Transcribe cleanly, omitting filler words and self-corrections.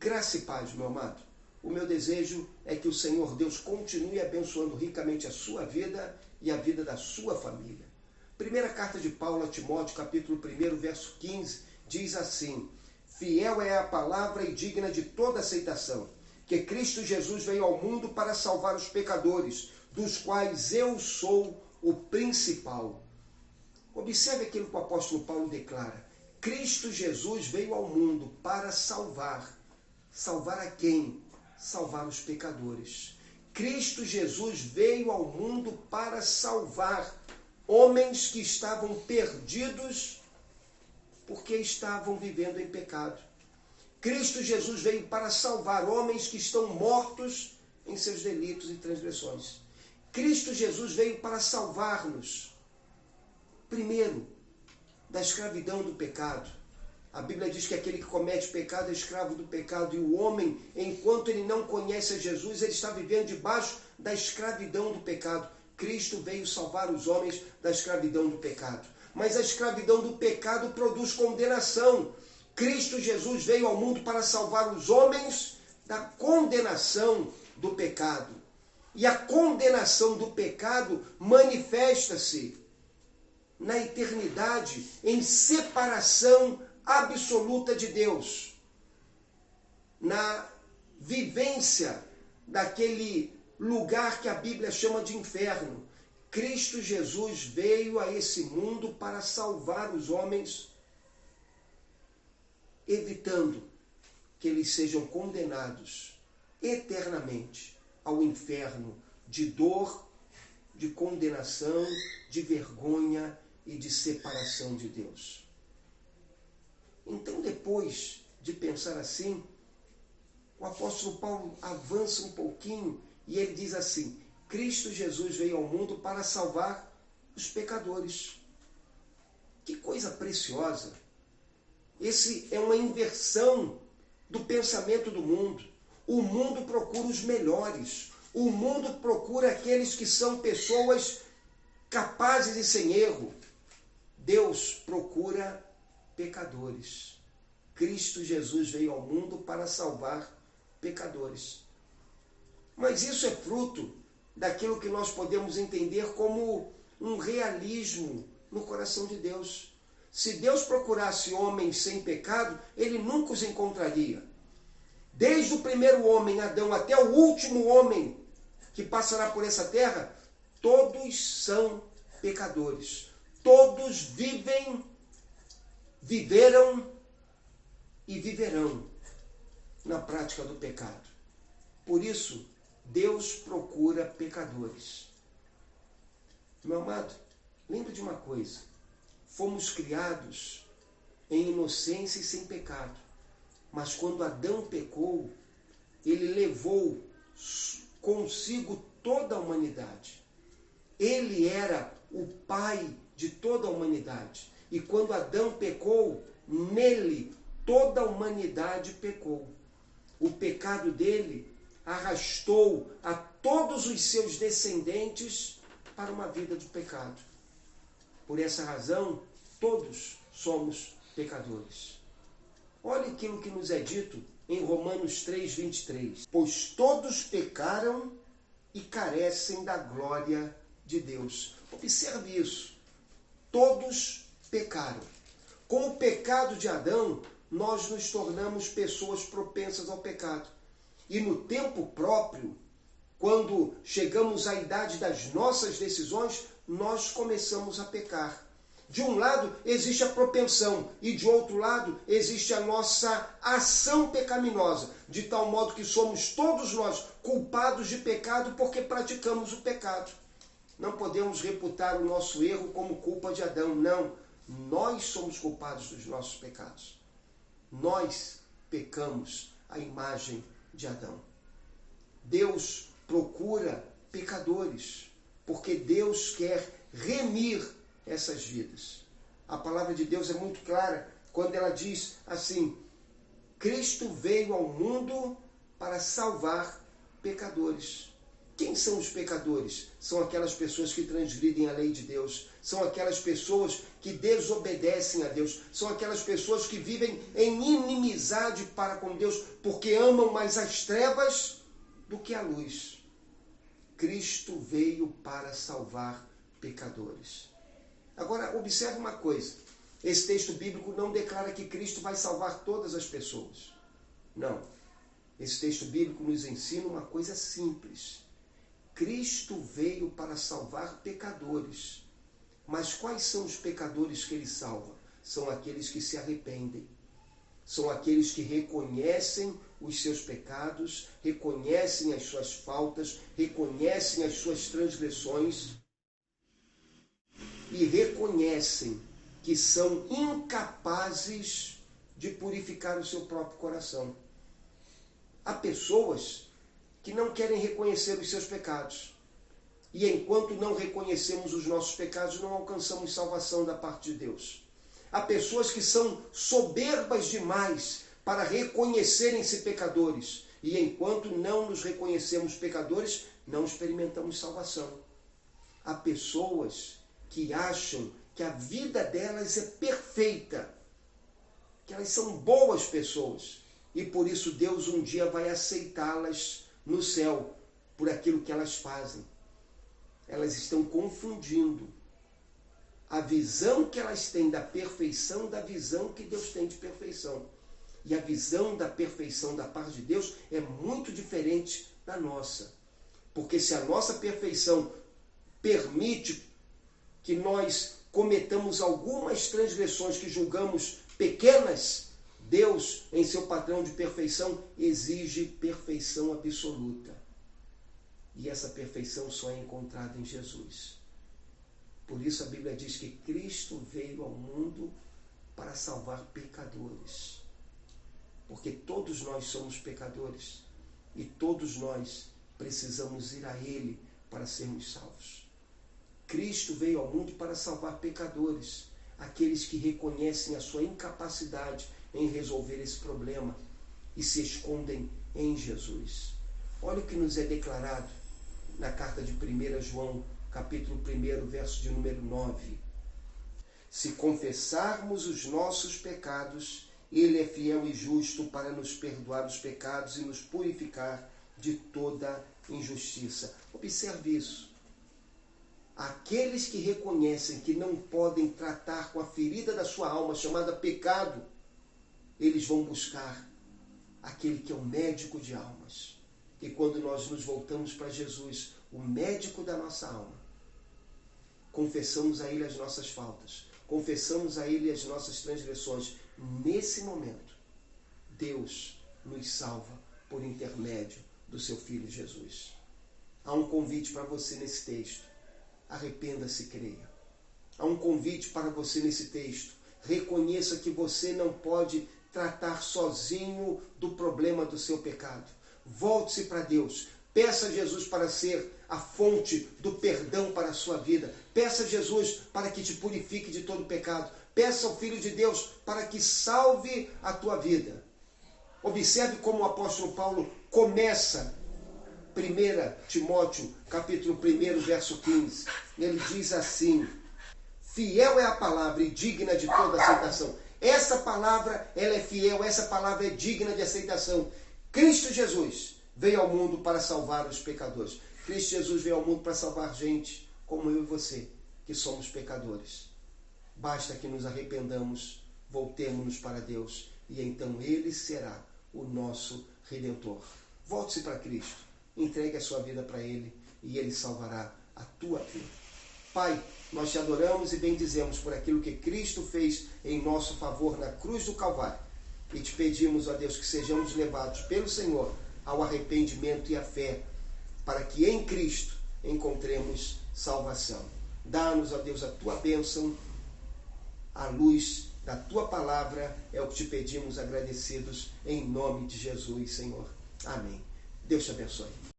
Graça e paz, meu amado. O meu desejo é que o Senhor Deus continue abençoando ricamente a sua vida e a vida da sua família. Primeira carta de Paulo a Timóteo, capítulo 1, verso 15, diz assim: fiel é a palavra e digna de toda aceitação, que Cristo Jesus veio ao mundo para salvar os pecadores, dos quais eu sou o principal. Observe aquilo que o apóstolo Paulo declara. Cristo Jesus veio ao mundo para salvar. Salvar a quem? Salvar os pecadores. Cristo Jesus veio ao mundo para salvar homens que estavam perdidos porque estavam vivendo em pecado. Cristo Jesus veio para salvar homens que estão mortos em seus delitos e transgressões. Cristo Jesus veio para salvar-nos, primeiro, da escravidão do pecado. A Bíblia diz que aquele que comete pecado é escravo do pecado, e o homem, enquanto ele não conhece a Jesus, ele está vivendo debaixo da escravidão do pecado. Cristo veio salvar os homens da escravidão do pecado. Mas a escravidão do pecado produz condenação. Cristo Jesus veio ao mundo para salvar os homens da condenação do pecado. E a condenação do pecado manifesta-se na eternidade em separação absoluta de Deus, na vivência daquele lugar que a Bíblia chama de inferno. Cristo Jesus veio a esse mundo para salvar os homens, evitando que eles sejam condenados eternamente ao inferno de dor, de condenação, de vergonha e de separação de Deus. Então, depois de pensar assim, o apóstolo Paulo avança um pouquinho e ele diz assim: Cristo Jesus veio ao mundo para salvar os pecadores. Que coisa preciosa! Esse é uma inversão do pensamento do mundo. O mundo procura os melhores. O mundo procura aqueles que são pessoas capazes e sem erro. Deus procura pecadores. Cristo Jesus veio ao mundo para salvar pecadores. Mas isso é fruto daquilo que nós podemos entender como um realismo no coração de Deus. Se Deus procurasse homens sem pecado, ele nunca os encontraria. Desde o primeiro homem, Adão, até o último homem que passará por essa terra, todos são pecadores. Todos viveram e viverão na prática do pecado. Por isso, Deus procura pecadores. Meu amado, lembre de uma coisa. Fomos criados em inocência e sem pecado. Mas quando Adão pecou, ele levou consigo toda a humanidade. Ele era o pai de toda a humanidade. E quando Adão pecou, nele toda a humanidade pecou. O pecado dele arrastou a todos os seus descendentes para uma vida de pecado. Por essa razão, todos somos pecadores. Olha aquilo que nos é dito em Romanos 3:23. Pois todos pecaram e carecem da glória de Deus. Observe isso. Todos pecaram. Com o pecado de Adão, nós nos tornamos pessoas propensas ao pecado. E no tempo próprio, quando chegamos à idade das nossas decisões, nós começamos a pecar. De um lado existe a propensão e de outro lado existe a nossa ação pecaminosa, de tal modo que somos todos nós culpados de pecado porque praticamos o pecado. Não podemos reputar o nosso erro como culpa de Adão, não. Nós somos culpados dos nossos pecados. Nós pecamos à imagem de Adão. Deus procura pecadores, porque Deus quer remir essas vidas. A palavra de Deus é muito clara quando ela diz assim: Cristo veio ao mundo para salvar pecadores. Quem são os pecadores? São aquelas pessoas que transgridem a lei de Deus, são aquelas pessoas que desobedecem a Deus, são aquelas pessoas que vivem em inimizade para com Deus, porque amam mais as trevas do que a luz. Cristo veio para salvar pecadores. Agora, observe uma coisa. Esse texto bíblico não declara que Cristo vai salvar todas as pessoas. Não. Esse texto bíblico nos ensina uma coisa simples. Cristo veio para salvar pecadores. Mas quais são os pecadores que ele salva? São aqueles que se arrependem. São aqueles que reconhecem os seus pecados, reconhecem as suas faltas, reconhecem as suas transgressões e reconhecem que são incapazes de purificar o seu próprio coração. Há pessoas que não querem reconhecer os seus pecados. E enquanto não reconhecemos os nossos pecados, não alcançamos salvação da parte de Deus. Há pessoas que são soberbas demais para reconhecerem-se pecadores. E enquanto não nos reconhecemos pecadores, não experimentamos salvação. Há pessoas que acham que a vida delas é perfeita, que elas são boas pessoas. E por isso Deus um dia vai aceitá-las no céu por aquilo que elas fazem. Elas estão confundindo a visão que elas têm da perfeição da visão que Deus tem de perfeição. E a visão da perfeição da parte de Deus é muito diferente da nossa. Porque se a nossa perfeição permite que nós cometamos algumas transgressões que julgamos pequenas, Deus, em seu padrão de perfeição, exige perfeição absoluta. E essa perfeição só é encontrada em Jesus. Por isso a Bíblia diz que Cristo veio ao mundo para salvar pecadores. Porque todos nós somos pecadores. E todos nós precisamos ir a Ele para sermos salvos. Cristo veio ao mundo para salvar pecadores. Aqueles que reconhecem a sua incapacidade em resolver esse problema e se escondem em Jesus. Olha o que nos é declarado na carta de 1 João, capítulo 1, verso de número 9. Se confessarmos os nossos pecados, Ele é fiel e justo para nos perdoar os pecados e nos purificar de toda injustiça. Observe isso. Aqueles que reconhecem que não podem tratar com a ferida da sua alma, chamada pecado, eles vão buscar aquele que é o médico de almas. E quando nós nos voltamos para Jesus, o médico da nossa alma, confessamos a Ele as nossas faltas, confessamos a Ele as nossas transgressões, nesse momento, Deus nos salva por intermédio do seu Filho Jesus. Há um convite para você nesse texto. Arrependa-se e creia. Há um convite para você nesse texto. Reconheça que você não pode tratar sozinho do problema do seu pecado. Volte-se para Deus. Peça a Jesus para ser a fonte do perdão para a sua vida. Peça a Jesus para que te purifique de todo pecado. Peça ao Filho de Deus para que salve a tua vida. Observe como o apóstolo Paulo começa 1 Timóteo, capítulo 1, verso 15. Ele diz assim: fiel é a palavra e digna de toda aceitação. Essa palavra, ela é fiel, essa palavra é digna de aceitação. Cristo Jesus veio ao mundo para salvar os pecadores. Cristo Jesus veio ao mundo para salvar gente como eu e você, que somos pecadores. Basta que nos arrependamos, voltemos-nos para Deus, e então Ele será o nosso Redentor. Volte-se para Cristo, entregue a sua vida para Ele, e Ele salvará a tua vida. Pai, nós te adoramos e bendizemos por aquilo que Cristo fez em nosso favor na cruz do Calvário. E te pedimos, ó Deus, que sejamos levados pelo Senhor ao arrependimento e à fé, para que em Cristo encontremos salvação. Dá-nos, ó Deus, a tua bênção, a luz da tua palavra, é o que te pedimos agradecidos, em nome de Jesus, Senhor. Amém. Deus te abençoe.